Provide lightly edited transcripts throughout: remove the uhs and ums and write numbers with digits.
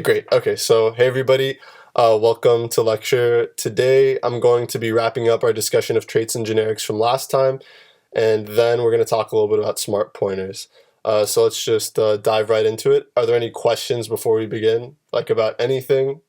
Great. Okay, so hey everybody, welcome to lecture. Today I'm going to be wrapping up our discussion of traits and generics from last time, and then we're going to talk a little bit about smart pointers. So let's just dive right into it. Are there any questions before we begin, like about anything?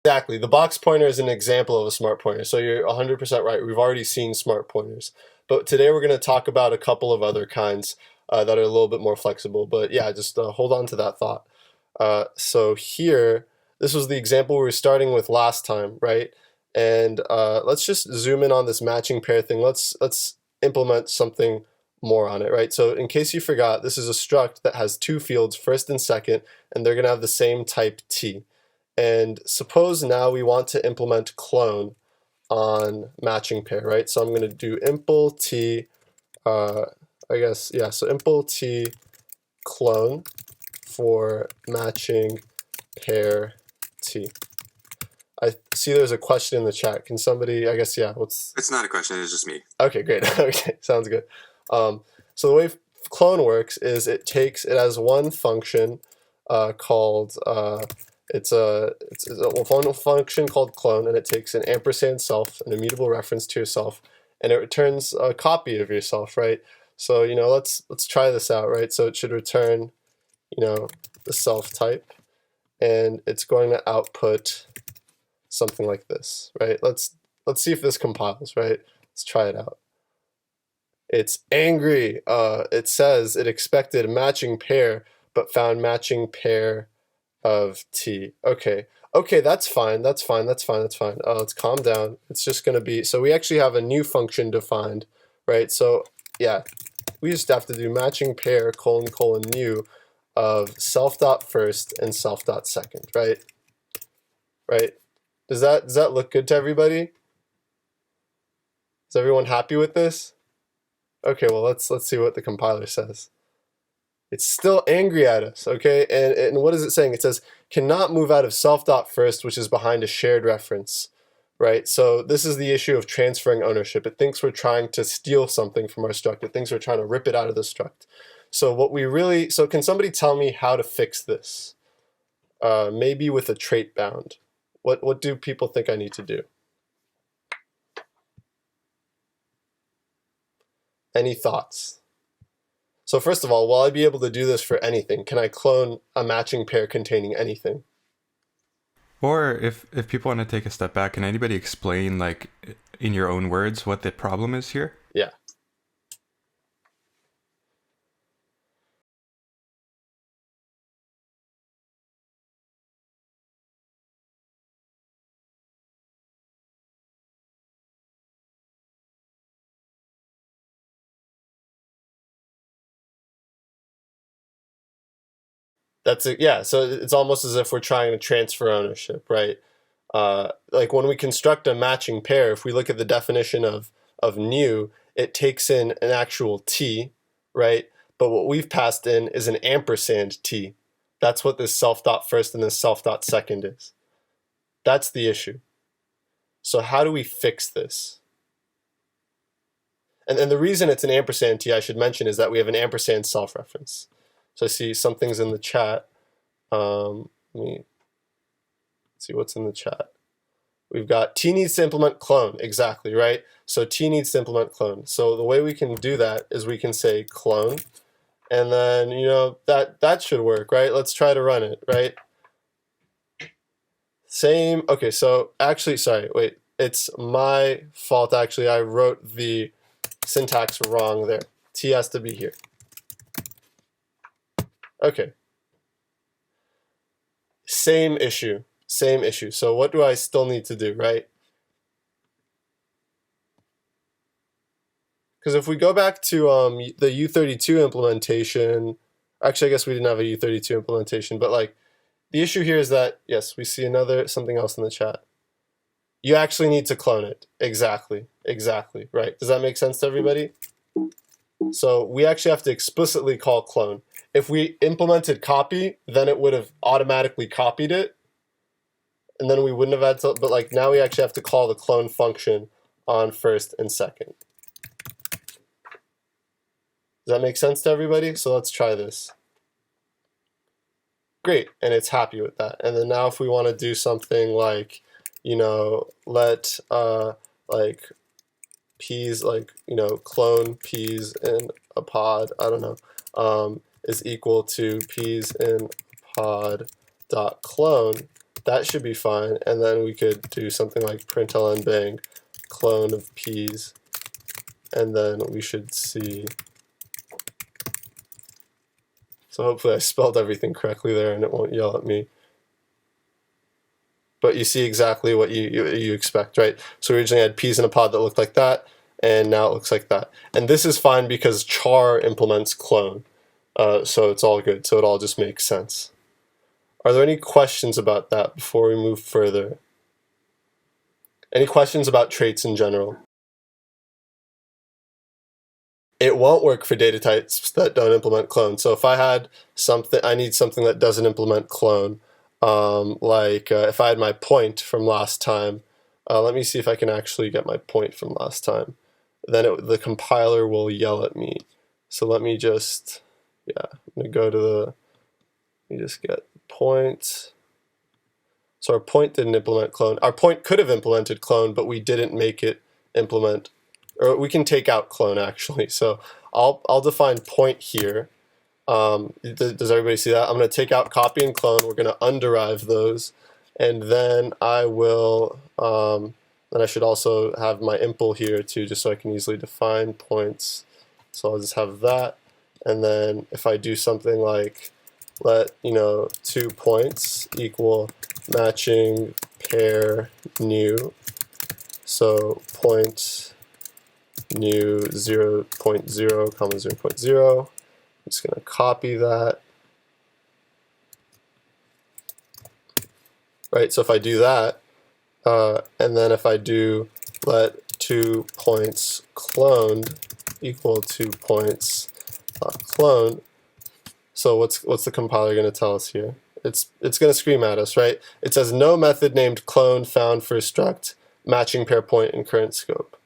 Exactly. The box pointer is an example of a smart pointer. So you're 100% right. We've already seen smart pointers. But today we're going to talk about a couple of other kinds that are a little bit more flexible. But yeah, just hold on to that thought. So here, this was the example we were starting with last time, right? And let's just zoom in on this matching pair thing. Let's implement something more on it, right? So in case you forgot, this is a struct that has two fields, first and second, and they're going to have the same type T. And suppose now we want to implement clone on matching pair, right? So I'm going to do impl t, I guess, yeah, so impl t clone for matching pair t. I see there's a question in the chat. Can somebody, I guess, yeah, what's... It's not a question, it's just me. Okay, great. Okay, sounds good. So the way clone works is it has one function called it's a one function called clone, and it takes an ampersand self, an immutable reference to yourself, and it returns a copy of yourself, right? So let's try this out, right? So it should return the self type, and it's going to output something like this, right? Let's see if this compiles, right? Let's try it out. It's angry. It says it expected matching pair, but found matching pair of T. Okay, that's fine. That's fine. Let's calm down. It's just going to be, so we actually have a new function defined, right? So yeah, we just have to do matching pair : new of self dot first and self dot second, right? Right? Does that look good to everybody? Is everyone happy with this? Okay, well let's see what the compiler says. It's still angry at us, okay? And what is it saying? It says cannot move out of self dot first, which is behind a shared reference, right? So this is the issue of transferring ownership. It thinks we're trying to steal something from our struct. It thinks we're trying to rip it out of the struct. So can somebody tell me how to fix this? Maybe with a trait bound. What do people think I need to do? Any thoughts? So first of all, will I be able to do this for anything? Can I clone a matching pair containing anything? Or if people want to take a step back, can anybody explain, like, in your own words, what the problem is here? Yeah. That's it. Yeah. So it's almost as if we're trying to transfer ownership, right? Like when we construct a matching pair, if we look at the definition of new, it takes in an actual T, right? But what we've passed in is an ampersand T. That's what this self dot first and this self dot second is. That's the issue. So how do we fix this? And the reason it's an ampersand T, I should mention, is that we have an ampersand self-reference. So I see something's in the chat. Let me see what's in the chat. We've got T needs to implement clone. Exactly, right? So T needs to implement clone. So the way we can do that is we can say clone, and then that should work, right? Let's try to run it, right? Same. Okay, so actually, sorry, wait. It's my fault, actually. I wrote the syntax wrong there. T has to be here. Okay. Same issue. So what do I still need to do, right? Because if we go back to the U32 implementation, actually I guess we didn't have a U32 implementation, but like the issue here is that, yes, we see something else in the chat. You actually need to clone it. Exactly, right. Does that make sense to everybody? So we actually have to explicitly call clone. If we implemented copy, then it would have automatically copied it, and then we wouldn't have had to, but like now we actually have to call the clone function on first and second. Does that make sense to everybody? So let's try this. Great, and it's happy with that. And then now if we want to do something like, let like peas, like, clone peas in a pod, I don't know, is equal to peas in pod dot clone, that should be fine. And then we could do something like println bang clone of peas, and then we should see. So hopefully I spelled everything correctly there and it won't yell at me. But you see exactly what you expect, right? So we originally had peas in a pod that looked like that, and now it looks like that. And this is fine because char implements clone. So it's all good. So it all just makes sense. Are there any questions about that before we move further? Any questions about traits in general? It won't work for data types that don't implement clone. So if I had something, I need something that doesn't implement clone. If I had my point from last time, let me see if I can actually get my point from last time. Then the compiler will yell at me. So let me just, I'm gonna go to let me just get point. So our point didn't implement clone. Our point could have implemented clone, but we didn't make it implement, or we can take out clone actually. So I'll define point here. Does everybody see that? I'm going to take out copy and clone. We're going to underive those, and then I will. Then I should also have my impl here too, just so I can easily define points. So I'll just have that, and then if I do something like let 2 points equal matching pair new, so point new 0.0 comma 0.0. I'm just going to copy that. Right, so if I do that, and then if I do let 2 points cloned equal 2 points clone, so what's the compiler going to tell us here? It's going to scream at us, right? It says no method named clone found for struct matching pair point in current scope.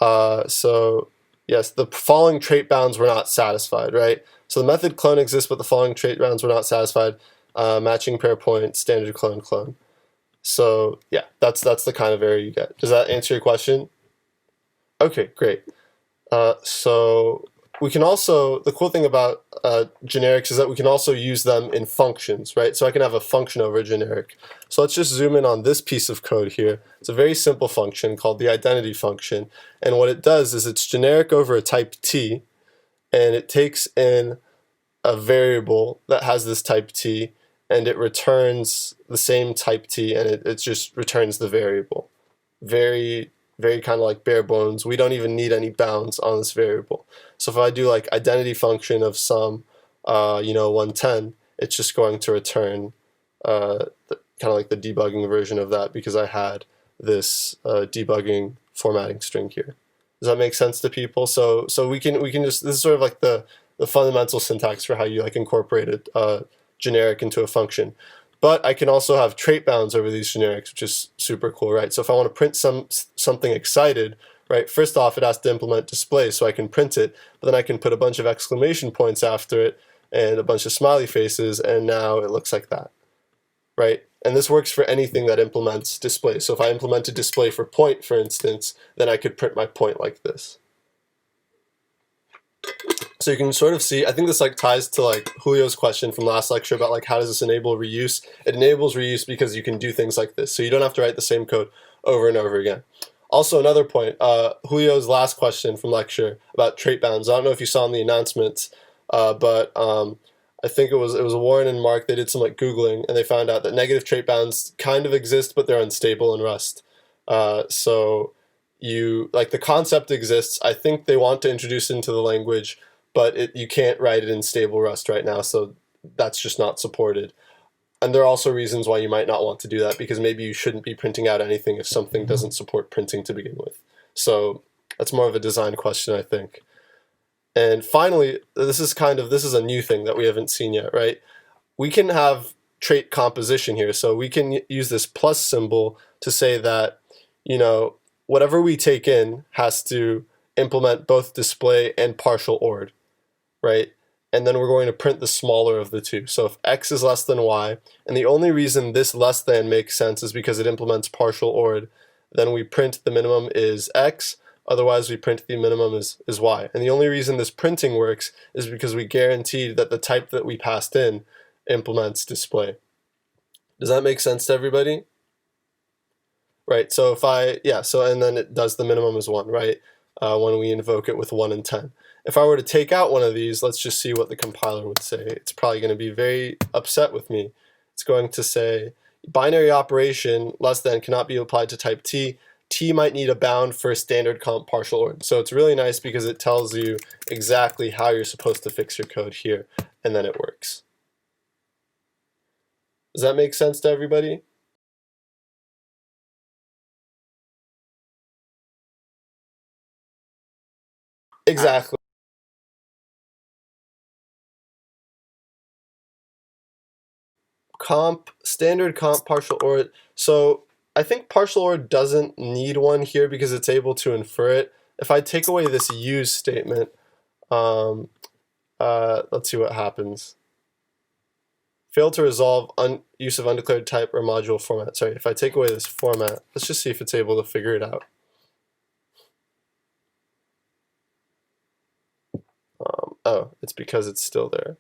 So yes, the following trait bounds were not satisfied, right? So the method clone exists, but the following trait bounds were not satisfied. Matching pair point, standard clone. So yeah, that's the kind of error you get. Does that answer your question? Okay, great. So we can also, the cool thing about generics is that we can also use them in functions, right? So I can have a function over a generic. So let's just zoom in on this piece of code here. It's a very simple function called the identity function. And what it does is it's generic over a type T, and it takes in a variable that has this type T, and it returns the same type T, and it just returns the variable. Very kind of like bare bones. We don't even need any bounds on this variable. So if I do like identity function of sum, 110, it's just going to return kind of like the debugging version of that, because I had this debugging formatting string here. Does that make sense to people? So we can just, this is sort of like the fundamental syntax for how you like incorporate a generic into a function. But I can also have trait bounds over these generics, which is super cool, right? So if I want to print something excited, right, first off, it has to implement display so I can print it, but then I can put a bunch of exclamation points after it and a bunch of smiley faces, and now it looks like that, right? And this works for anything that implements display. So if I implemented display for point, for instance, then I could print my point like this. So you can sort of see, I think this like ties to like Julio's question from last lecture about like how does this enable reuse? It enables reuse because you can do things like this. So you don't have to write the same code over and over again. Also another point, Julio's last question from lecture about trait bounds. I don't know if you saw in the announcements, but I think it was Warren and Mark, they did some like Googling and they found out that negative trait bounds kind of exist, but they're unstable in Rust. So the concept exists. I think they want to introduce it into the language, but you can't write it in stable Rust right now, so that's just not supported. And there are also reasons why you might not want to do that, because maybe you shouldn't be printing out anything if something doesn't support printing to begin with. So that's more of a design question, I think. And finally, this is a new thing that we haven't seen yet, right? We can have trait composition here. So we can use this plus symbol to say that, whatever we take in has to implement both display and partial ORed, right? And then we're going to print the smaller of the two. So if x is less than y, and the only reason this less than makes sense is because it implements partial ORed, then we print the minimum is x, otherwise we print the minimum is y. And the only reason this printing works is because we guaranteed that the type that we passed in implements display. Does that make sense to everybody? Right, so and then it does the minimum is 1, right? When we invoke it with 1 and 10. If I were to take out one of these, let's just see what the compiler would say. It's probably going to be very upset with me. It's going to say, binary operation less than cannot be applied to type t. T might need a bound for standard comp partial ORed. So it's really nice because it tells you exactly how you're supposed to fix your code here, and then it works. Does that make sense to everybody? Exactly. Standard comp partial OR. So I think partial OR doesn't need one here because it's able to infer it. If I take away this use statement, let's see what happens. Fail to resolve use of undeclared type or module format. Sorry, if I take away this format, let's just see if it's able to figure it out. Oh, it's because it's still there.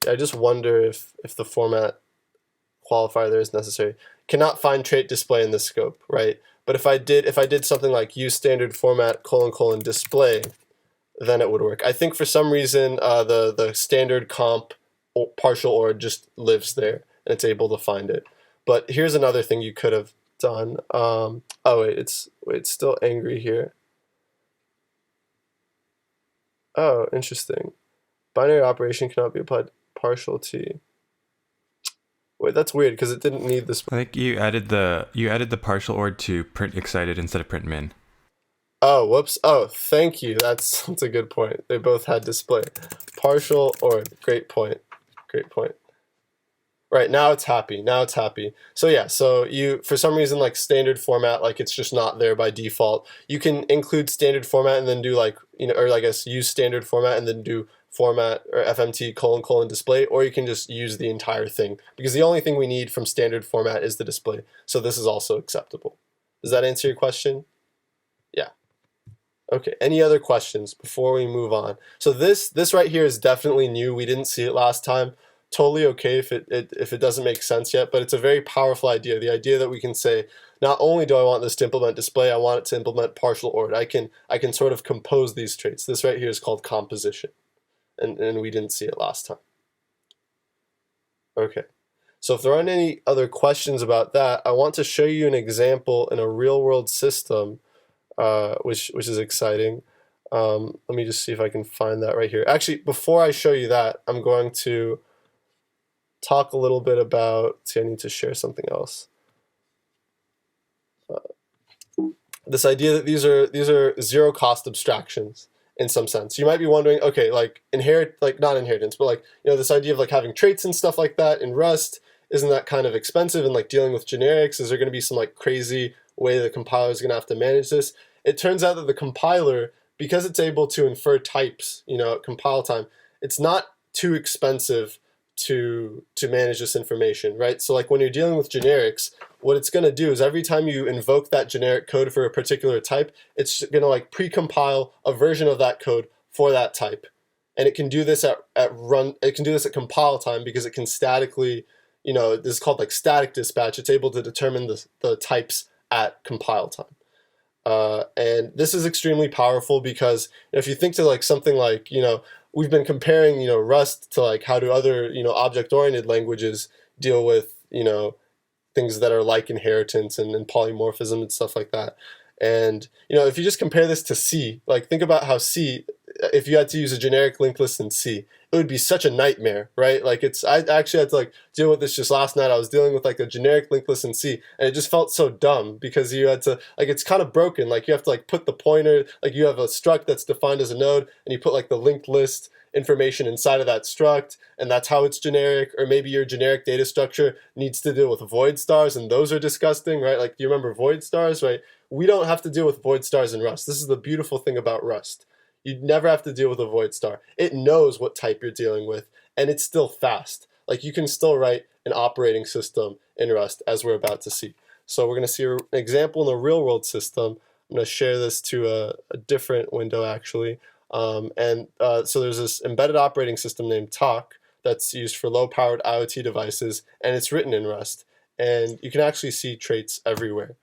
I just wonder if the format qualifier there is necessary. Cannot find trait display in the scope, right? But if I did something like use standard format : display, then it would work. I think for some reason the standard comp partial OR just lives there and it's able to find it. But here's another thing you could have done. Oh wait, it's still angry here. Oh, interesting. Binary operation cannot be applied partial t. Wait, that's weird because it didn't need this. I think you added the partial ORed to print excited instead of print min. Oh, whoops. Oh, thank you. That's a good point. They both had display. Partial ORed. Great point. Great point. Right, now it's happy. So yeah, so you, for some reason, like standard format, like it's just not there by default. You can include standard format and then do or I guess use standard format and then do format or fmt : display, or you can just use the entire thing because the only thing we need from standard format is the display. So this is also acceptable. Does that answer your question? Yeah. Okay, any other questions before we move on? So this right here is definitely new. We didn't see it last time. Totally okay if it doesn't make sense yet, but it's a very powerful idea. The idea that we can say, not only do I want this to implement display, I want it to implement partial ORed. I can sort of compose these traits. This right here is called composition, and we didn't see it last time. Okay, so if there aren't any other questions about that, I want to show you an example in a real-world system, which is exciting. Let me just see if I can find that right here. Actually, before I show you that, I'm going to talk a little bit about, I need to share something else. This idea that these are zero cost abstractions in some sense. You might be wondering, okay, like not inheritance, but this idea of having traits and stuff like that in Rust, isn't that kind of expensive? And dealing with generics, is there going to be some crazy way the compiler is going to have to manage this? It turns out that the compiler, because it's able to infer types, at compile time, it's not too expensive to manage this information, right? So when you're dealing with generics, what it's going to do is every time you invoke that generic code for a particular type, it's going to pre-compile a version of that code for that type, and it can do this at compile time because it can statically, this is called static dispatch. It's able to determine the types at compile time. And this is extremely powerful because if you think to something we've been comparing, Rust to how do other, object-oriented languages deal with, things that are like inheritance and polymorphism and stuff like that. And, if you just compare this to C, think about how C, if you had to use a generic linked list in C, it would be such a nightmare, right? Like I actually had to like deal with this just last night. I was dealing with like a generic linked list in C, and it just felt so dumb because you had to like, it's kind of broken. Like you have to like put the pointer, like you have a struct that's defined as a node, and you put like the linked list information inside of that struct, and that's how it's generic. Or maybe your generic data structure needs to deal with void stars, and those are disgusting, right? Like, do you remember void stars, right? We don't have to deal with void stars in Rust. This is the beautiful thing about Rust. You never have to deal with a void star. It knows what type you're dealing with, and it's still fast. Like, you can still write an operating system in Rust, as we're about to see. So we're going to see an example in a real-world system. I'm going to share this to a different window, actually. So there's this embedded operating system named Talk that's used for low-powered IoT devices, and it's written in Rust. And you can actually see traits everywhere.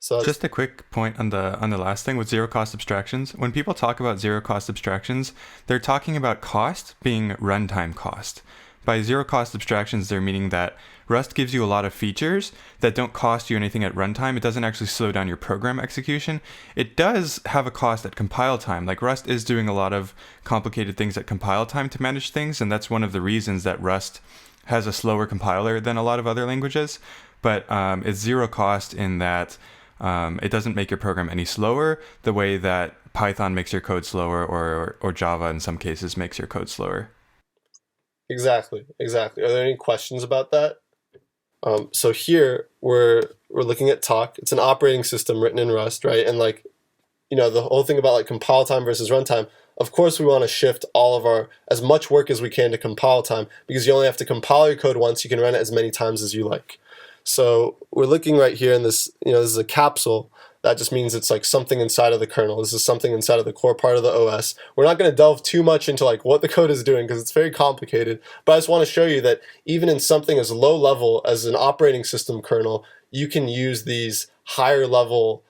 So just a quick point on the last thing with zero cost abstractions. When people talk about zero cost abstractions, they're talking about cost being runtime cost. By zero cost abstractions, they're meaning that Rust gives you a lot of features that don't cost you anything at runtime. It doesn't actually slow down your program execution. It does have a cost at compile time. Like, Rust is doing a lot of complicated things at compile time to manage things, and that's one of the reasons that Rust has a slower compiler than a lot of other languages. But it's zero cost in that it doesn't make your program any slower the way that Python makes your code slower, or Java in some cases makes your code slower. Exactly. Are there any questions about that? So here we're looking at Talk. It's an operating system written in Rust, right? And like, the whole thing about like compile time versus runtime. Of course, we want to shift all of as much work as we can to compile time, because you only have to compile your code once. You can run it as many times as you like. So we're looking right here in this, this is a capsule. That just means it's like something inside of the kernel. This is something inside of the core part of the OS. We're not going to delve too much into like what the code is doing because it's very complicated, but I just want to show you that even in something as low level as an operating system kernel, you can use these higher level,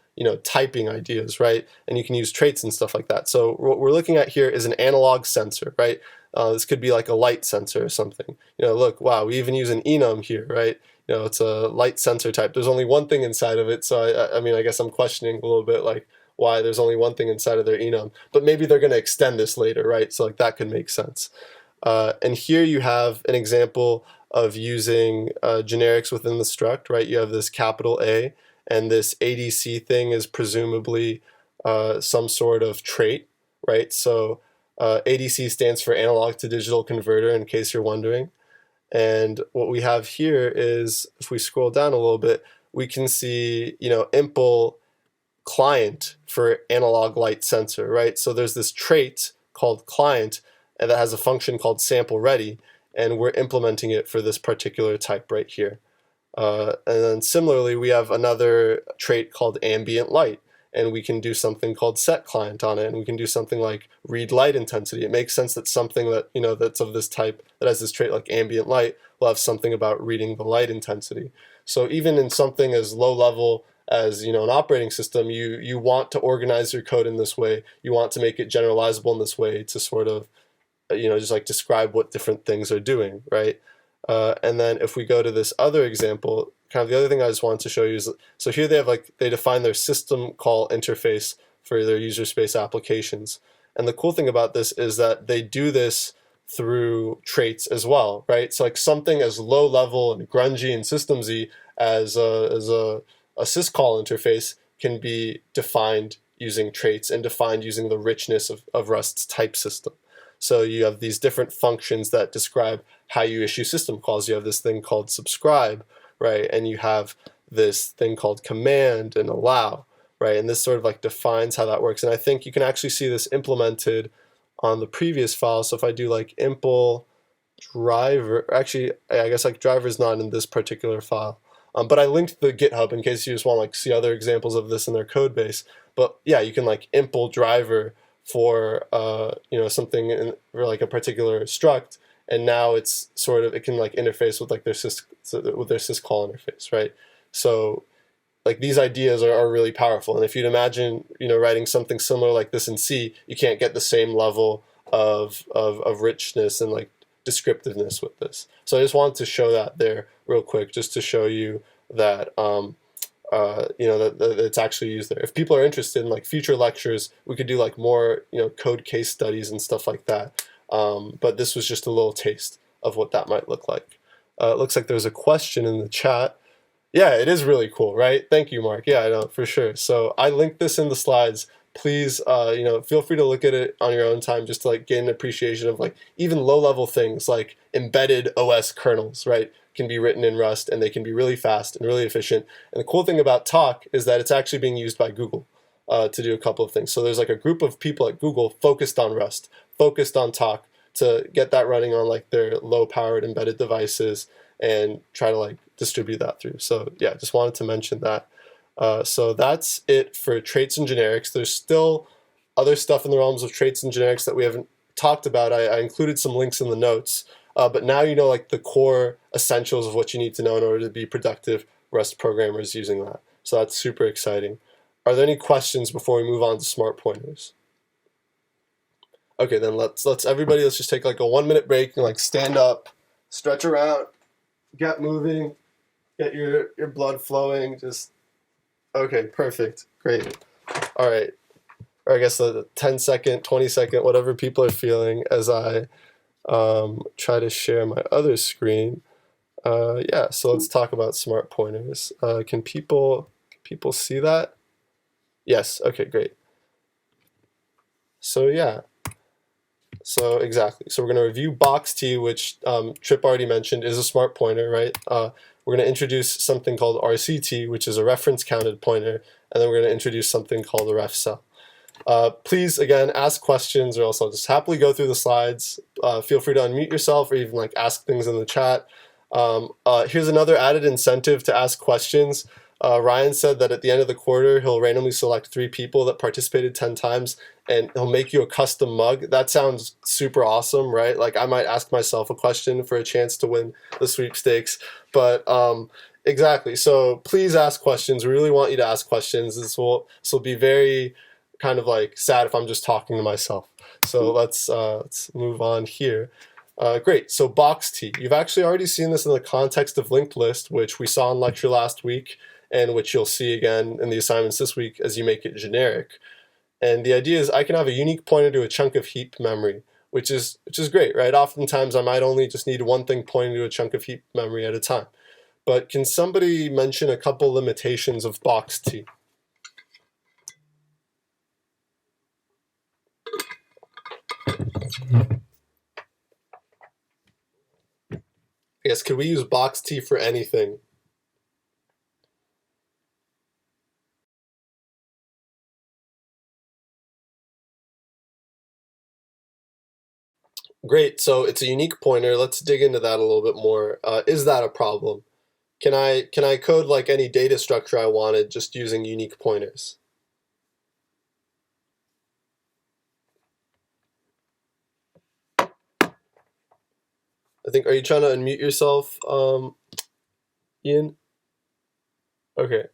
typing ideas, right? And you can use traits and stuff like that. So what we're looking at here is an analog sensor, right? This could be like a light sensor or something. Look, wow, we even use an enum here, right? It's a light sensor type. There's only one thing inside of it, so I mean, I guess I'm questioning a little bit like why there's only one thing inside of their enum. But maybe they're going to extend this later, right? So like that could make sense. And here you have an example of using generics within the struct, right? You have this capital A, and this ADC thing is presumably some sort of trait, right? So ADC stands for analog to digital converter, in case you're wondering. And what we have here is, if we scroll down a little bit, we can see, impl client for analog light sensor, right? So there's this trait called client, and that has a function called sample ready, and we're implementing it for this particular type right here. And then similarly, we have another trait called ambient light, and we can do something called set client on it, and we can do something like read light intensity. It makes sense that something that, that's of this type, that has this trait like ambient light, will have something about reading the light intensity. So even in something as low level as, an operating system, you want to organize your code in this way. You want to make it generalizable in this way to sort of, just like describe what different things are doing, right? And then if we go to this other example, kind of the other thing I just wanted to show you is, so here they define their system call interface for their user space applications. And the cool thing about this is that they do this through traits as well, right? So like something as low level and grungy and systemsy as a syscall interface can be defined using traits and defined using the richness of Rust's type system. So you have these different functions that describe how you issue system calls. You have this thing called subscribe, right? And you have this thing called command and allow, right? And this sort of like defines how that works. And I think you can actually see this implemented on the previous file. So if I do like impl driver, actually, I guess like driver is not in this particular file. But I linked the GitHub in case you just want to like see other examples of this in their code base. But yeah, you can like impl driver for something for like a particular struct, and now it's sort of, it can like interface with like their syscall interface, right? So like these ideas are really powerful, and if you'd imagine writing something similar like this in C, you can't get the same level of richness and like descriptiveness with this. So I just wanted to show that there real quick, just to show you that that it's actually used there. If people are interested in like future lectures, we could do like more, code case studies and stuff like that. But this was just a little taste of what that might look like. It looks like there's a question in the chat. Yeah, it is really cool, right? Thank you, Mark. Yeah, I know, for sure. So I linked this in the slides. Please, feel free to look at it on your own time just to like get an appreciation of like even low-level things like embedded OS kernels, right? Can be written in Rust and they can be really fast and really efficient. And the cool thing about Talk is that it's actually being used by Google to do a couple of things. So there's like a group of people at Google focused on Rust, focused on Talk to get that running on like their low-powered embedded devices and try to like distribute that through. So yeah, just wanted to mention that. So that's it for traits and generics. There's still other stuff in the realms of traits and generics that we haven't talked about. I included some links in the notes, but now you know like the core essentials of what you need to know in order to be productive Rust programmers using that. So that's super exciting. Are there any questions before we move on to smart pointers? Okay, then let's just take like a 1-minute break and like stand up, stretch around, get moving, get your blood flowing. Just okay, perfect, great. All right, or I guess the 10-second, 20-second, whatever people are feeling as I try to share my other screen. Yeah, so let's talk about smart pointers. Can people see that? Yes. Okay, great. So yeah. So exactly. So we're going to review box T, which Trip already mentioned is a smart pointer, right? We're going to introduce something called RCT, which is a reference counted pointer, and then we're going to introduce something called a ref cell. Please, again, ask questions, or else I'll just happily go through the slides. Feel free to unmute yourself or even like ask things in the chat. Here's another added incentive to ask questions. Ryan said that at the end of the quarter, he'll randomly select 3 people that participated 10 times, and he'll make you a custom mug. That sounds super awesome, right? Like I might ask myself a question for a chance to win the sweepstakes. But exactly. So please ask questions. We really want you to ask questions. This will be very kind of like sad if I'm just talking to myself. So let's move on here. Great. So box T. You've actually already seen this in the context of linked list, which we saw in lecture last week, and which you'll see again in the assignments this week as you make it generic. And the idea is I can have a unique pointer to a chunk of heap memory, which is great, right? Oftentimes I might only just need one thing pointing to a chunk of heap memory at a time. But can somebody mention a couple limitations of box T? I guess, could we use box T for anything? Great, so it's a unique pointer. Let's dig into that a little bit more. Is that a problem? Can I code like any data structure I wanted just using unique pointers? I think, are you trying to unmute yourself, Ian? Okay.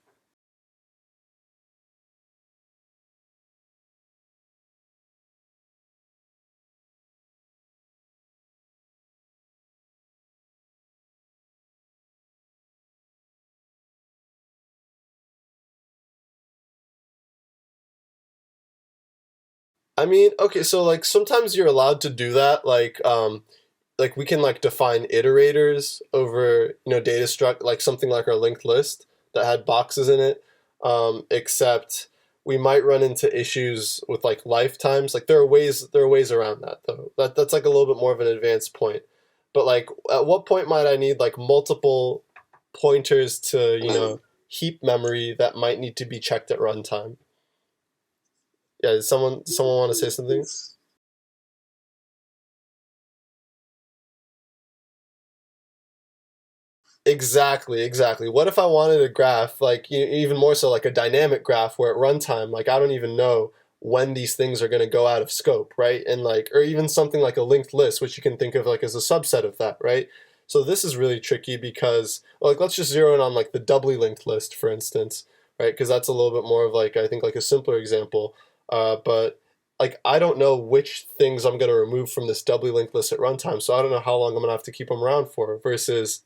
I mean, okay, so like sometimes you're allowed to do that, like we can like define iterators over data struct like something like our linked list that had boxes in it, except we might run into issues with like lifetimes. Like there are ways around that though. That's like a little bit more of an advanced point. But like at what point might I need like multiple pointers to heap memory that might need to be checked at runtime? Yeah, does someone want to say something? Exactly. What if I wanted a graph, like even more so like a dynamic graph where at runtime, like I don't even know when these things are going to go out of scope, right? And like, or even something like a linked list, which you can think of like as a subset of that, right? So this is really tricky because, well, like, let's just zero in on like the doubly linked list, for instance, right? Because that's a little bit more of like, I think like a simpler example. But like, I don't know which things I'm going to remove from this doubly linked list at runtime. So I don't know how long I'm going to have to keep them around for versus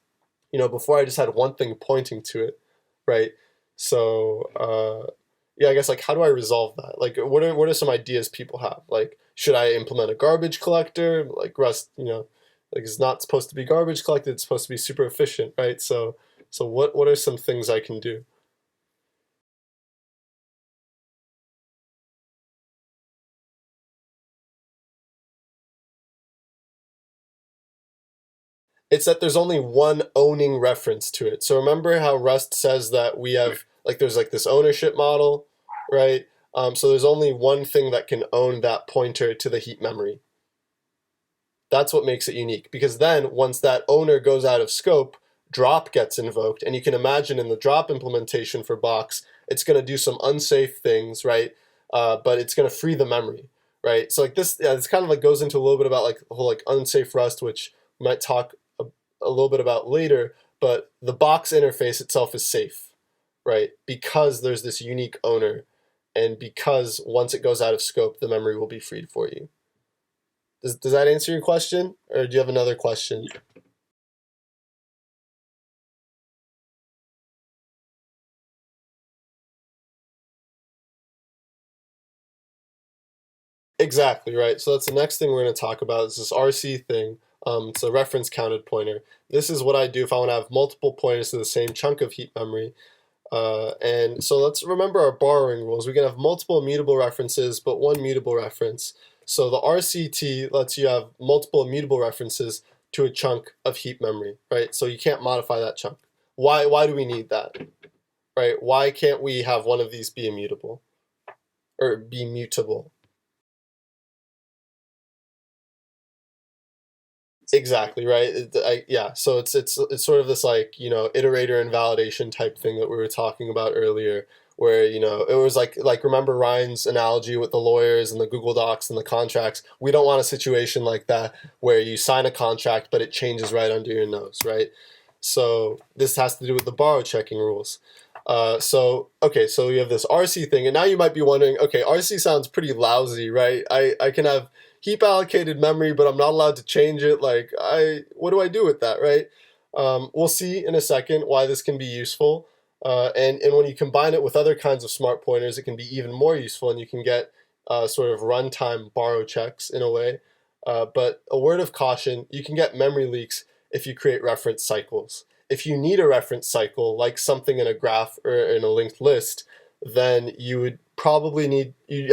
before I just had one thing pointing to it, right? So yeah, I guess like how do I resolve that? Like what are some ideas people have? Like should I implement a garbage collector? Like Rust, like it's not supposed to be garbage collected. It's supposed to be super efficient, right? So what are some things I can do? It's that there's only one owning reference to it. So remember how Rust says that we have like there's like this ownership model, right? So there's only one thing that can own that pointer to the heap memory. That's what makes it unique. Because then once that owner goes out of scope, drop gets invoked, and you can imagine in the drop implementation for Box, it's going to do some unsafe things, right? But it's going to free the memory, right? So like this, yeah, this kind of like goes into a little bit about like the whole like unsafe Rust, which we might talk a little bit about later. But the Box interface itself is safe, right? Because there's this unique owner, and because once it goes out of scope, the memory will be freed for you. Does that answer your question, or do you have another question? Exactly right. So that's the next thing we're going to talk about is this RC thing. It's a reference counted pointer. This is what I do if I want to have multiple pointers to the same chunk of heap memory. And so let's remember our borrowing rules. We can have multiple immutable references, but one mutable reference. So the RCT lets you have multiple immutable references to a chunk of heap memory, right? So you can't modify that chunk. Why do we need that, right? Why can't we have one of these be immutable or be mutable? Exactly right. Yeah. So it's sort of this like iterator invalidation type thing that we were talking about earlier, where it was like remember Ryan's analogy with the lawyers and the Google Docs and the contracts. We don't want a situation like that where you sign a contract but it changes right under your nose, right? So this has to do with the borrow checking rules. So okay, so you have this RC thing, and now you might be wondering, okay, RC sounds pretty lousy, right? I can have heap allocated memory, but I'm not allowed to change it. Like, what do I do with that, right? We'll see in a second why this can be useful. And when you combine it with other kinds of smart pointers, it can be even more useful, and you can get sort of runtime borrow checks in a way. But a word of caution: you can get memory leaks if you create reference cycles. If you need a reference cycle, like something in a graph or in a linked list, then you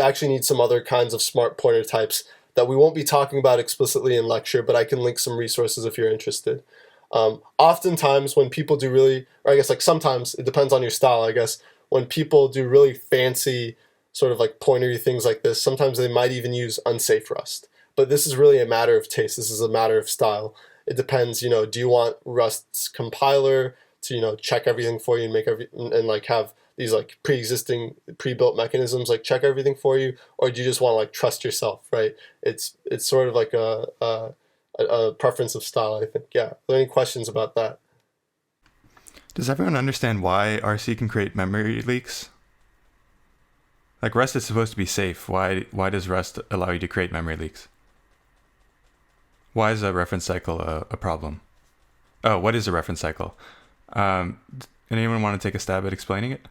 actually need some other kinds of smart pointer types that we won't be talking about explicitly in lecture, but I can link some resources if you're interested. Oftentimes, when people do really, or I guess like sometimes, it depends on your style, I guess, when people do really fancy, sort of like pointery things like this, sometimes they might even use unsafe Rust. But this is really a matter of taste. This is a matter of style. It depends, do you want Rust's compiler to, check everything for you and like have these like pre-existing pre-built mechanisms like check everything for you, or do you just want to like trust yourself, right? It's sort of like a preference of style, I think. Yeah. Are there any questions about that? Does everyone understand why RC can create memory leaks? Like Rust is supposed to be safe. Why does Rust allow you to create memory leaks? Why is a reference cycle a problem? Oh, what is a reference cycle? Um, Anyone want to take a stab at explaining it?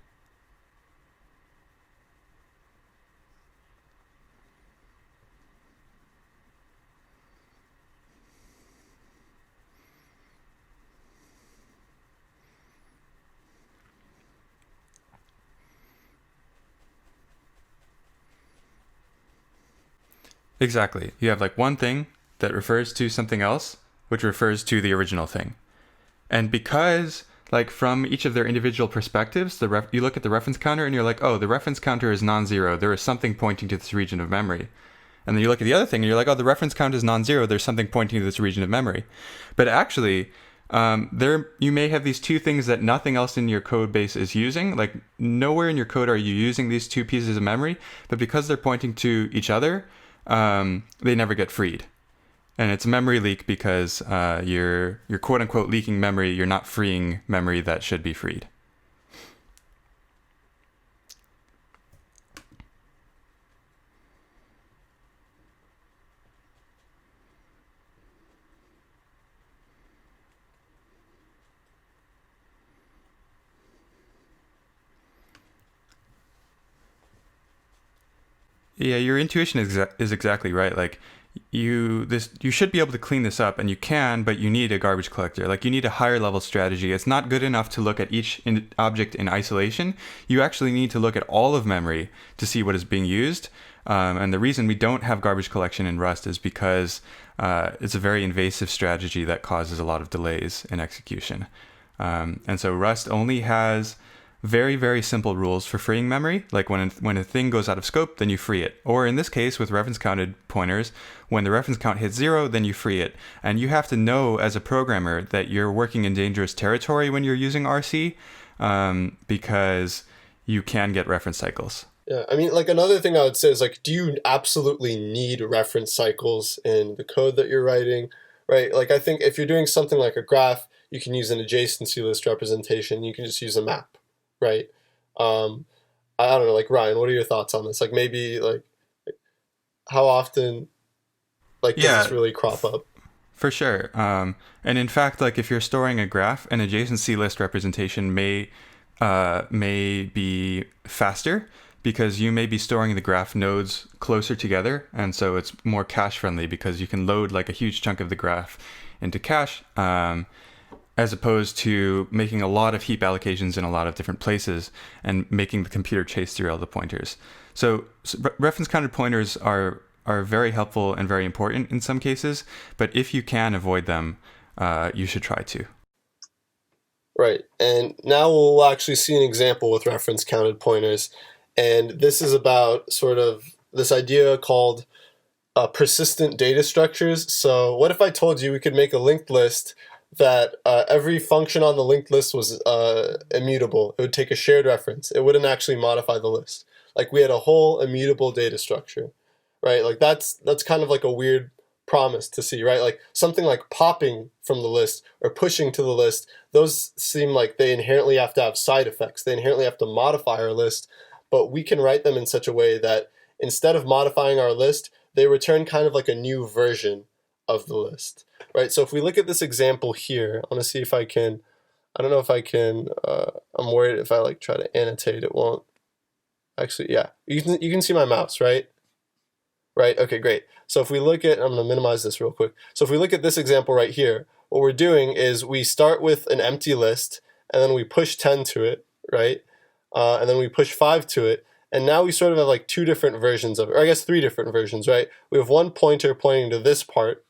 Exactly. You have like one thing that refers to something else, which refers to the original thing. And because like from each of their individual perspectives, you look at the reference counter and you're like, oh, the reference counter is non-zero. There is something pointing to this region of memory. And then you look at the other thing and you're like, oh, the reference count is non-zero. There's something pointing to this region of memory. But actually, you may have these two things that nothing else in your code base is using. Like nowhere in your code are you using these two pieces of memory, but because they're pointing to each other, they never get freed. And it's a memory leak because you're quote unquote leaking memory. You're not freeing memory that should be freed. Yeah, your intuition is exactly right. Like you should be able to clean this up, and you can, but you need a garbage collector. Like you need a higher level strategy. It's not good enough to look at each object in isolation. You actually need to look at all of memory to see what is being used. And the reason we don't have garbage collection in Rust is because it's a very invasive strategy that causes a lot of delays in execution. And so Rust only has very, very simple rules for freeing memory. Like when a thing goes out of scope, then you free it. Or in this case, with reference counted pointers, when the reference count hits 0, then you free it. And you have to know as a programmer that you're working in dangerous territory when you're using RC, because you can get reference cycles. Yeah, I mean, like another thing I would say is like, do you absolutely need reference cycles in the code that you're writing, right? Like, I think if you're doing something like a graph, you can use an adjacency list representation. You can just use a map, right? Um, I don't know, like Ryan, what are your thoughts on this? Like, maybe like how often like does this Yeah, really crop up? for sure. And in fact, like if you're storing a graph, an adjacency list representation may be faster because you may be storing the graph nodes closer together, and so it's more cache friendly because you can load like a huge chunk of the graph into cache, as opposed to making a lot of heap allocations in a lot of different places and making the computer chase through all the pointers. So reference counted pointers are very helpful and very important in some cases, but if you can avoid them, you should try to. Right. And now we'll actually see an example with reference counted pointers. And this is about sort of this idea called persistent data structures. So what if I told you we could make a linked list that every function on the linked list was immutable? It would take a shared reference. It wouldn't actually modify the list. Like we had a whole immutable data structure, right? Like that's kind of like a weird promise to see, right? Like something like popping from the list or pushing to the list, those seem like they inherently have to have side effects. They inherently have to modify our list, but we can write them in such a way that instead of modifying our list, they return kind of like a new version of the list, right? So if we look at this example here, I want to see if I can, I don't know if I can, I'm worried if I like try to annotate, it won't. Actually, yeah, you can see my mouse, right? Right, okay, great. So if we look at, I'm gonna minimize this real quick. So if we look at this example right here, what we're doing is we start with an empty list, and then we push 10 to it, right? And then we push 5 to it, and now we sort of have like two different versions of it, or I guess three different versions, right? We have one pointer pointing to this part,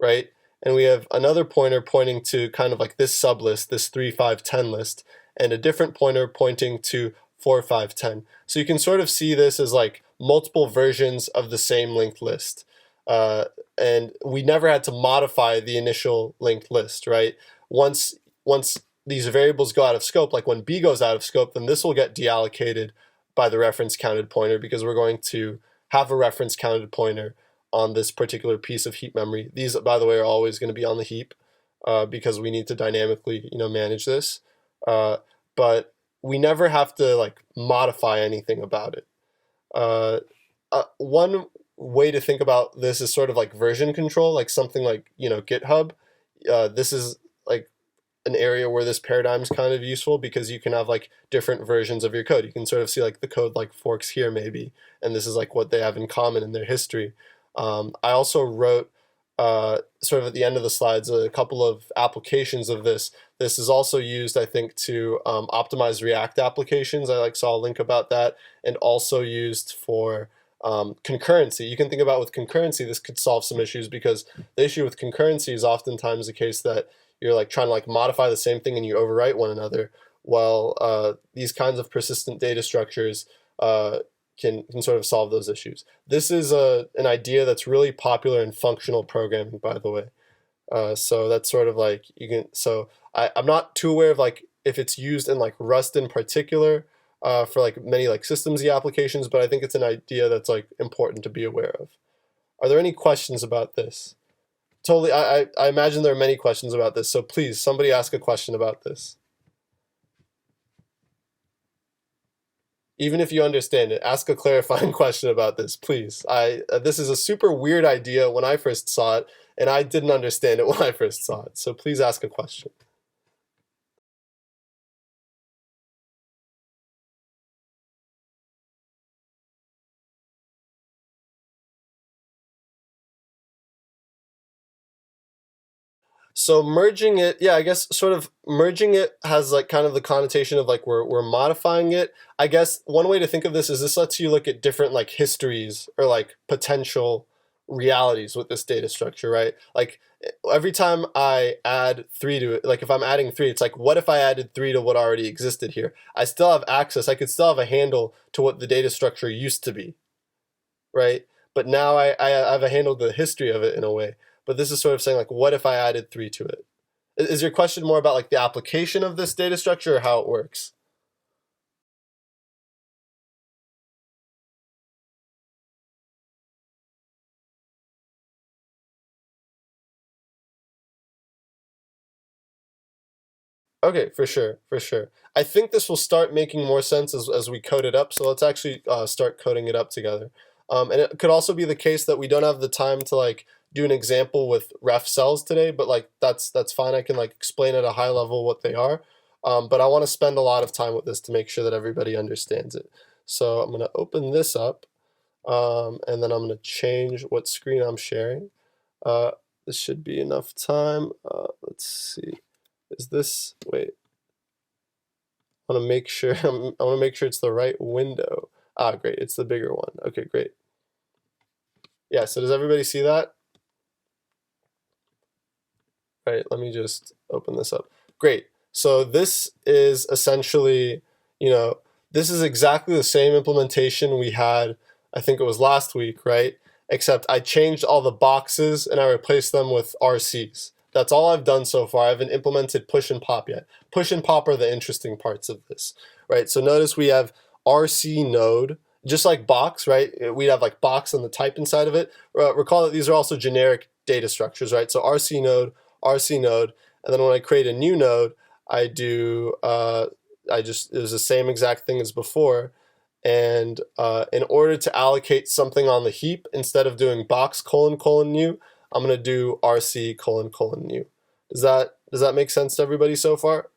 right? And we have another pointer pointing to kind of like this sublist, this 3, 5, 10 list, and a different pointer pointing to 4, 5, 10. So you can sort of see this as like multiple versions of the same linked list. And we never had to modify the initial linked list, right? Once these variables go out of scope, like when b goes out of scope, then this will get deallocated by the reference counted pointer because we're going to have a reference counted pointer on this particular piece of heap memory. These, by the way, are always going to be on the heap because we need to dynamically, manage this. But we never have to like modify anything about it. One way to think about this is sort of like version control, like something like GitHub. This is like an area where this paradigm is kind of useful because you can have like different versions of your code. You can sort of see like the code like forks here maybe, and this is like what they have in common in their history. I also wrote sort of at the end of the slides a couple of applications of this. This is also used, I think, to optimize React applications. I like saw a link about that, and also used for concurrency. You can think about with concurrency, this could solve some issues because the issue with concurrency is oftentimes the case that you're like trying to like modify the same thing and you overwrite one another. Well, these kinds of persistent data structures can sort of solve those issues. This is an idea that's really popular in functional programming, by the way. So that's sort of like you can. So I'm not too aware of like if it's used in like Rust in particular for like many like systemsy applications, but I think it's an idea that's like important to be aware of. Are there any questions about this? Totally, I imagine there are many questions about this. So please, somebody ask a question about this. Even if you understand it, ask a clarifying question about this, please. This is a super weird idea when I first saw it, and I didn't understand it when I first saw it. So please ask a question. So merging it, yeah, I guess sort of merging it has like kind of the connotation of like we're modifying it. I guess one way to think of this is this lets you look at different like histories or like potential realities with this data structure, right? Like every time I add 3 to it, like if I'm adding 3, it's like what if I added 3 to what already existed here? I still have access, I could still have a handle to what the data structure used to be, right? But now I have a handle to the history of it in a way. But this is sort of saying like, what if I added 3 to it? Is your question more about like the application of this data structure or how it works? Okay, for sure, for sure. I think this will start making more sense as we code it up. So let's actually start coding it up together. And it could also be the case that we don't have the time to like do an example with ref cells today, but like that's fine. I can like explain at a high level what they are. But I want to spend a lot of time with this to make sure that everybody understands it. So I'm going to open this up, and then I'm going to change what screen I'm sharing. This should be enough time. Let's see. Is this, wait, I want to make sure, I want to make sure it's the right window. Ah, great, it's the bigger one. Okay, great. Yeah, so does everybody see that? Right, let me just open this up. Great, so this is essentially, this is exactly the same implementation we had, I think it was last week, right? Except I changed all the boxes and I replaced them with RCs. That's all I've done so far. I haven't implemented push and pop yet. Push and pop are the interesting parts of this, right? So notice we have RC node, just like box, right? We'd have like box and the type inside of it. Recall that these are also generic data structures, right? So RC node, and then when I create a new node, I do, it was the same exact thing as before. And in order to allocate something on the heap, instead of doing box : new, I'm going to do RC : new. Does that make sense to everybody so far?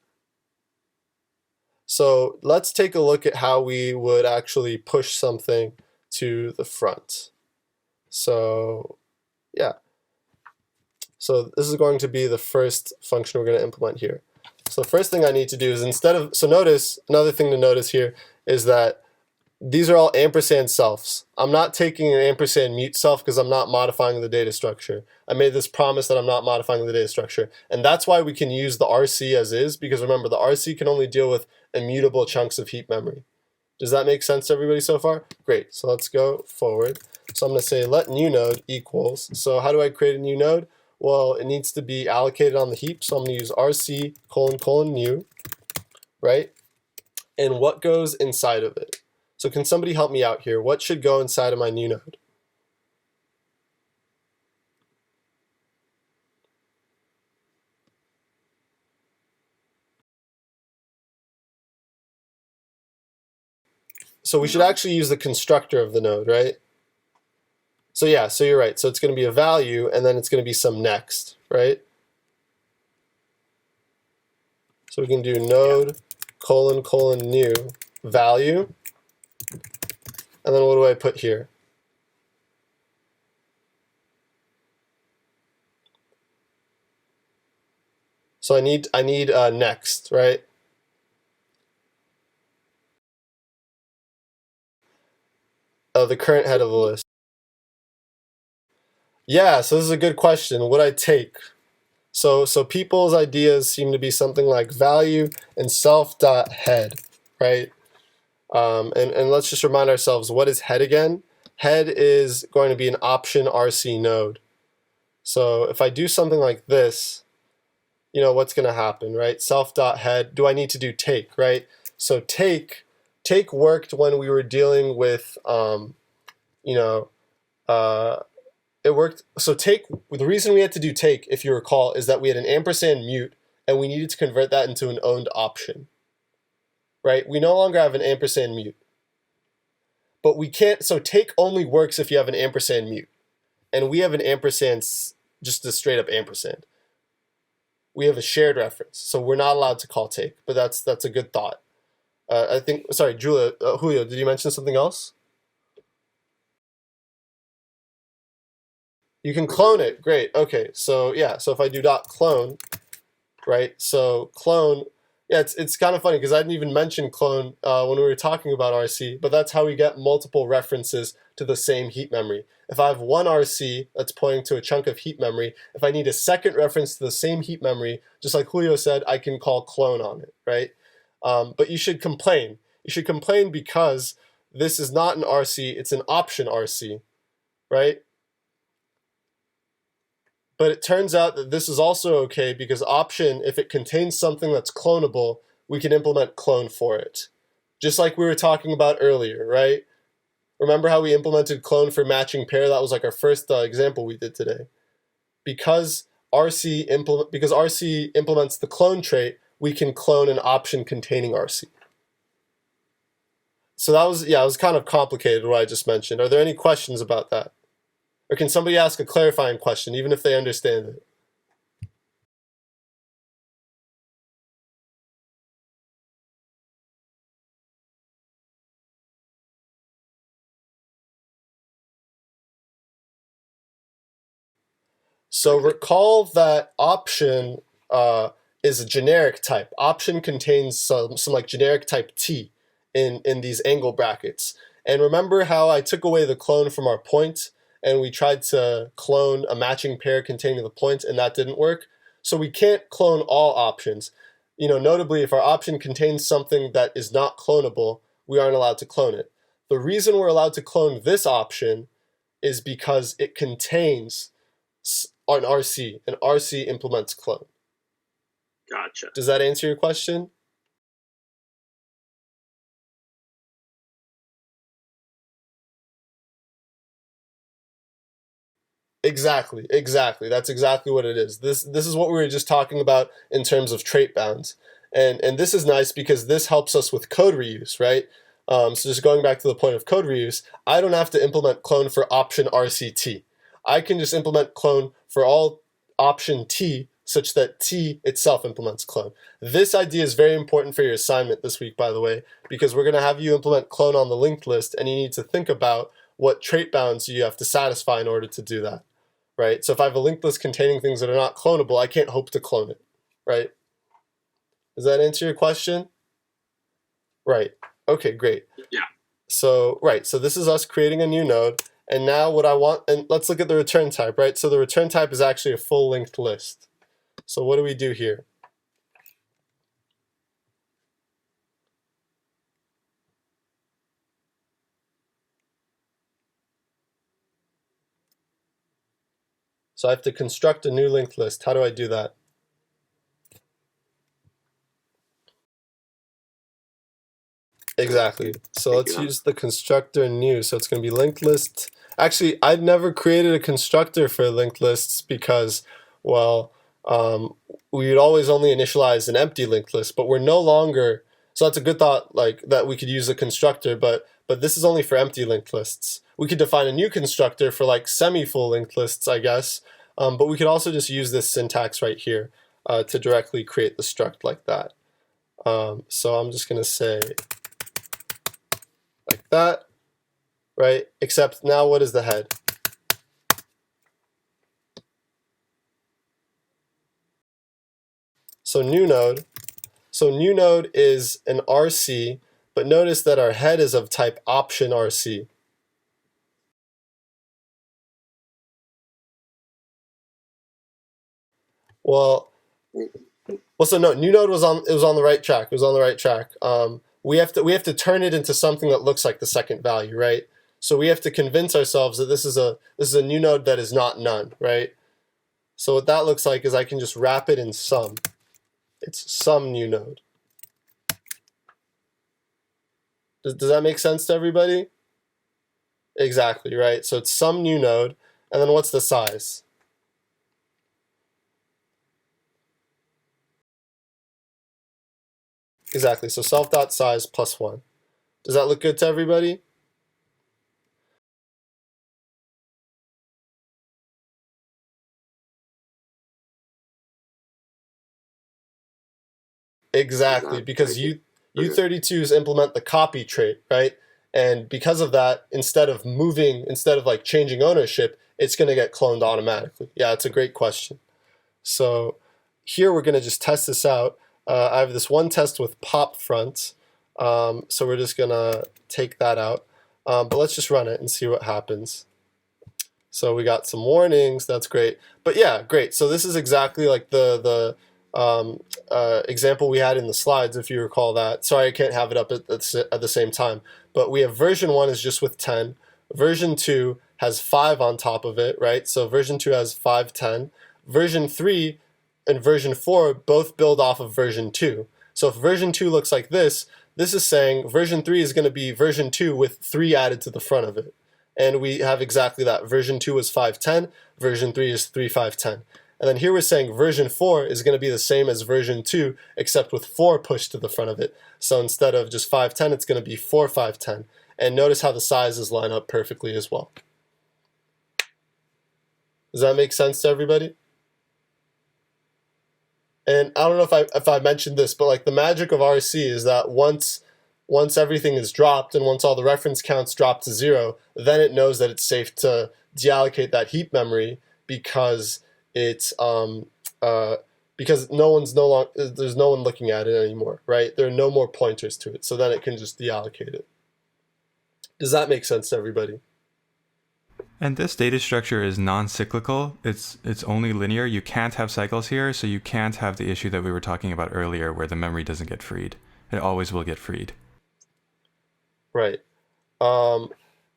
So let's take a look at how we would actually push something to the front. So yeah. So this is going to be the first function we're going to implement here. So the first thing I need to do is notice, another thing to notice here is that these are all ampersand selfs. I'm not taking an ampersand mute self because I'm not modifying the data structure. I made this promise that I'm not modifying the data structure. And that's why we can use the RC as is, because remember, the RC can only deal with immutable chunks of heap memory. Does that make sense to everybody so far? Great, so let's go forward. So I'm going to say let new node equals. So how do I create a new node? Well, it needs to be allocated on the heap, so I'm going to use RC : new, right? And what goes inside of it? So can somebody help me out here? What should go inside of my new node? So we should actually use the constructor of the node, right? So yeah, so you're right. So it's going to be a value, and then it's going to be some next, right? So we can do node : new value, and then what do I put here? So I need next, right? The current head of the list. Yeah, so this is a good question. Would I take? So people's ideas seem to be something like value and self.head, right? And let's just remind ourselves, what is head again? Head is going to be an option RC node. So if I do something like this, what's going to happen, right? Self.head, do I need to do take, right? So take worked when we were dealing with, it worked. So the reason we had to do take, if you recall, is that we had an ampersand mute and we needed to convert that into an owned option, right? We no longer have an ampersand mute, but we can't, so take only works if you have an ampersand mute, and we have an ampersand, just a straight up ampersand. We have a shared reference, so we're not allowed to call take, but that's a good thought. I think, sorry, Julio, did you mention something else? You can clone it. Great. Okay. So yeah. So if I do dot clone, right? So clone. Yeah, it's kind of funny because I didn't even mention clone when we were talking about RC, but that's how we get multiple references to the same heap memory. If I have one RC that's pointing to a chunk of heap memory, if I need a second reference to the same heap memory, just like Julio said, I can call clone on it, right? But you should complain. You should complain because this is not an RC, it's an option RC, right? But it turns out that this is also okay because option, if it contains something that's clonable, we can implement clone for it. Just like we were talking about earlier, right? Remember how we implemented clone for matching pair? That was like our first example we did today. Because RC implements the clone trait, we can clone an option containing RC. So that was, yeah, it was kind of complicated what I just mentioned. Are there any questions about that? Or can somebody ask a clarifying question, even if they understand it? So recall that option is a generic type. Option contains some like generic type T in these angle brackets. And remember how I took away the clone from our point and we tried to clone a matching pair containing the point and that didn't work? So we can't clone all options. Notably, if our option contains something that is not clonable, we aren't allowed to clone it. The reason we're allowed to clone this option is because it contains an RC, and RC implements clone. Gotcha. Does that answer your question? Exactly. That's exactly what it is. This is what we were just talking about in terms of trait bounds. And this is nice because this helps us with code reuse, right? So just going back to the point of code reuse, I don't have to implement clone for option RCT. I can just implement clone for all option T such that T itself implements clone. This idea is very important for your assignment this week, by the way, because we're going to have you implement clone on the linked list, and you need to think about what trait bounds you have to satisfy in order to do that. Right? So if I have a linked list containing things that are not clonable, I can't hope to clone it, right? Does that answer your question? Right. Okay, great. Yeah. So this is us creating a new node, and now what I want, and let's look at the return type, right? So the return type is actually a full linked list. So what do we do here? So I have to construct a new linked list. How do I do that? Exactly. So let's use the constructor new. So it's going to be linked list. Actually, I've never created a constructor for linked lists because, well, we would always only initialize an empty linked list, but we're no longer. So that's a good thought, like that we could use a constructor, but this is only for empty linked lists. We could define a new constructor for like semi-full linked lists, I guess, but we could also just use this syntax right here to directly create the struct like that. So I'm just going to say like that, right? Except now what is the head? So new node. So new node is an RC, but notice that our head is of type option RC. Well, so no, new node was on the right track. It was on the right track. We have to turn it into something that looks like the second value, right? So we have to convince ourselves that this is a new node that is not none, right? So what that looks like is I can just wrap it in sum. It's some new node. Does that make sense to everybody? Exactly, right? So it's some new node, and then what's the size? Exactly, so self.size plus 1. Does that look good to everybody? Exactly, because U32s implement the copy trait, right? And because of that, instead of like changing ownership, it's going to get cloned automatically? Yeah, it's a great question. So here we're going to just test this out. I have this one test with pop front, so we're just going to take that out. But let's just run it and see what happens. So we got some warnings. That's great. But yeah, great. So this is exactly like the example we had in the slides, if you recall that. Sorry, I can't have it up at the same time. But we have version 1 is just with 10. Version 2 has 5 on top of it, right? So version 2 has 5, 10. Version 3 and version 4 both build off of version 2. So if version 2 looks like this is saying version 3 is going to be version 2 with 3 added to the front of it. And we have exactly that. Version 2 is 510, version 3 is 3510. And then here we're saying version 4 is going to be the same as version 2, except with 4 pushed to the front of it. So instead of just 510, it's going to be 4510. And notice how the sizes line up perfectly as well. Does that make sense to everybody? And I don't know if I mentioned this, but like the magic of RC is that once everything is dropped and once all the reference counts drop to 0, then it knows that it's safe to deallocate that heap memory because it's because there's no one looking at it anymore, right? There are no more pointers to it, so then it can just deallocate it. Does that make sense to everybody? And this data structure is non-cyclical. It's only linear. You can't have cycles here, so you can't have the issue that we were talking about earlier where the memory doesn't get freed. It always will get freed. Right. And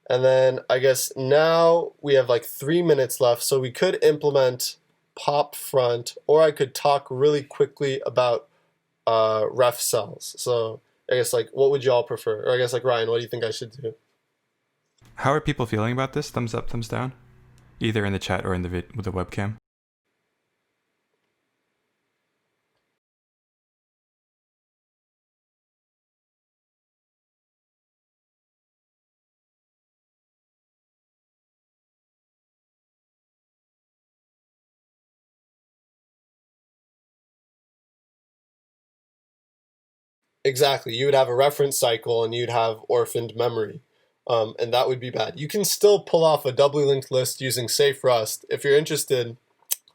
then I guess now we have like 3 minutes left, so we could implement pop front, or I could talk really quickly about ref cells. So I guess like what would you all prefer? Or I guess like Ryan, what do you think I should do? How are people feeling about this? Thumbs up, thumbs down? Either in the chat or in the with the webcam. Exactly. You would have a reference cycle and you'd have orphaned memory. And that would be bad. You can still pull off a doubly linked list using safe Rust. If you're interested,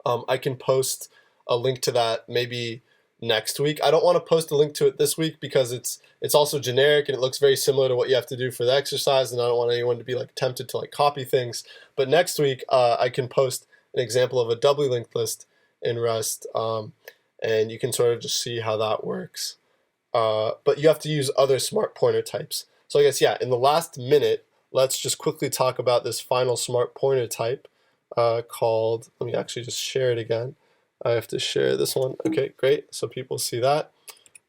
I can post a link to that maybe next week. I don't want to post a link to it this week because it's also generic and it looks very similar to what you have to do for the exercise, and I don't want anyone to be like tempted to like copy things. But next week, I can post an example of a doubly linked list in Rust, and you can sort of just see how that works. But you have to use other smart pointer types. So I guess, yeah, in the last minute, let's just quickly talk about this final smart pointer type called, let me actually just share it again. I have to share this one. Okay, great. So people see that.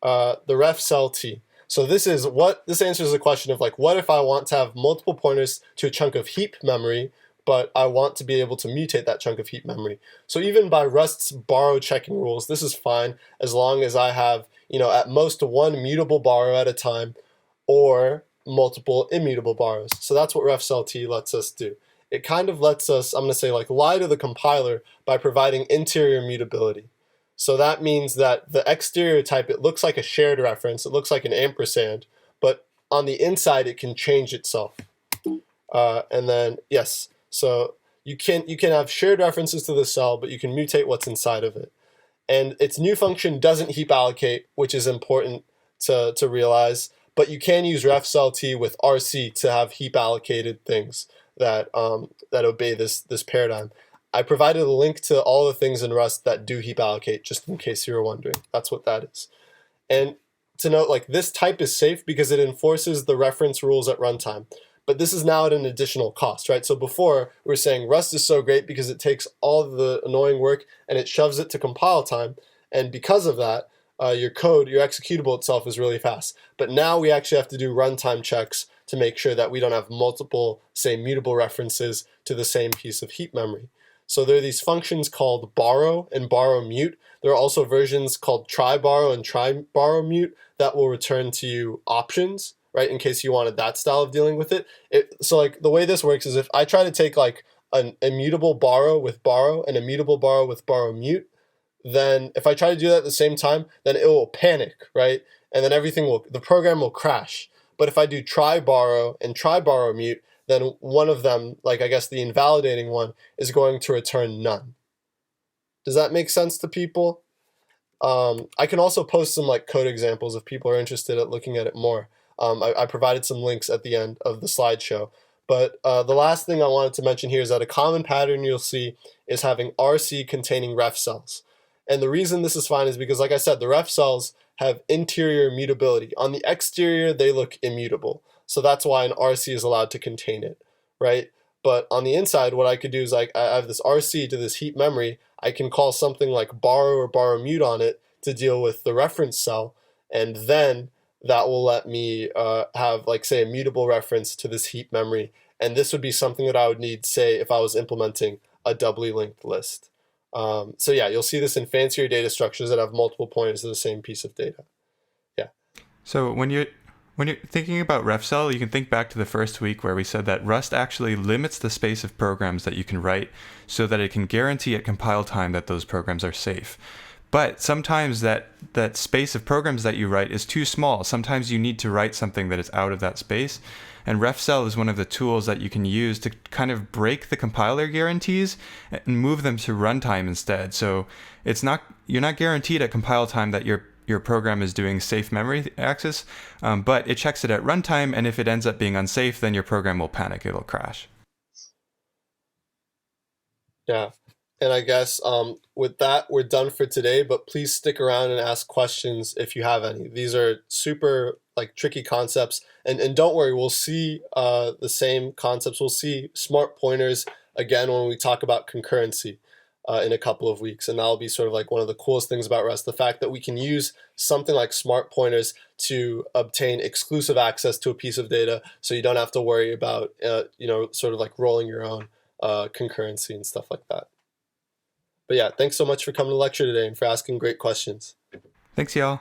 The ref cell T. So this answers the question of like, what if I want to have multiple pointers to a chunk of heap memory, but I want to be able to mutate that chunk of heap memory. So even by Rust's borrow checking rules, this is fine as long as I have, at most one mutable borrow at a time or multiple immutable borrows. So that's what refcelT lets us do. It kind of lets us, I'm going to say, like lie to the compiler by providing interior mutability. So that means that the exterior type, it looks like a shared reference, it looks like an ampersand, but on the inside it can change itself. And then, yes, so you can have shared references to the cell, but you can mutate what's inside of it. And its new function doesn't heap allocate, which is important to realize, but you can use refcelT with RC to have heap allocated things that obey this paradigm. I provided a link to all the things in Rust that do heap allocate, just in case you were wondering. That's what that is. And to note, like, this type is safe because it enforces the reference rules at runtime. But this is now at an additional cost, right? So before, we were saying Rust is so great because it takes all the annoying work and it shoves it to compile time. And because of that, your code, your executable itself is really fast. But now we actually have to do runtime checks to make sure that we don't have multiple, say, mutable references to the same piece of heap memory. So there are these functions called borrow and borrow mute. There are also versions called try borrow and try borrow mute that will return to you options, right, in case you wanted that style of dealing with it. So like the way this works is if I try to take like an immutable borrow with borrow and immutable borrow with borrow mute, then if I try to do that at the same time, then it will panic, right? And then the program will crash. But if I do try borrow and try borrow mute, then one of them, like I guess the invalidating one, is going to return none. Does that make sense to people? I can also post some like code examples if people are interested at looking at it more. I provided some links at the end of the slideshow. But the last thing I wanted to mention here is that a common pattern you'll see is having RC containing ref cells. And the reason this is fine is because, like I said, the ref cells have interior mutability. On the exterior, they look immutable. So that's why an RC is allowed to contain it, right? But on the inside, what I could do is I have this RC to this heap memory. I can call something like borrow or borrow mute on it to deal with the reference cell. And then that will let me have, like, say, a mutable reference to this heap memory. And this would be something that I would need, say, if I was implementing a doubly linked list. So yeah, you'll see this in fancier data structures that have multiple pointers to the same piece of data. Yeah. So when you're thinking about RefCell, you can think back to the first week where we said that Rust actually limits the space of programs that you can write so that it can guarantee at compile time that those programs are safe. But sometimes that space of programs that you write is too small. Sometimes you need to write something that is out of that space. And RefCell is one of the tools that you can use to kind of break the compiler guarantees and move them to runtime instead. So you're not guaranteed at compile time that your program is doing safe memory access, but it checks it at runtime, and if it ends up being unsafe, then your program will panic, it'll crash. Yeah. And I guess with that, we're done for today, but please stick around and ask questions if you have any. These are super tricky concepts, and don't worry, we'll see the same concepts. We'll see smart pointers again when we talk about concurrency in a couple of weeks, and that'll be sort of like one of the coolest things about Rust, the fact that we can use something like smart pointers to obtain exclusive access to a piece of data, so you don't have to worry about sort of like rolling your own concurrency and stuff like that. But yeah, thanks so much for coming to lecture today and for asking great questions. Thanks, y'all.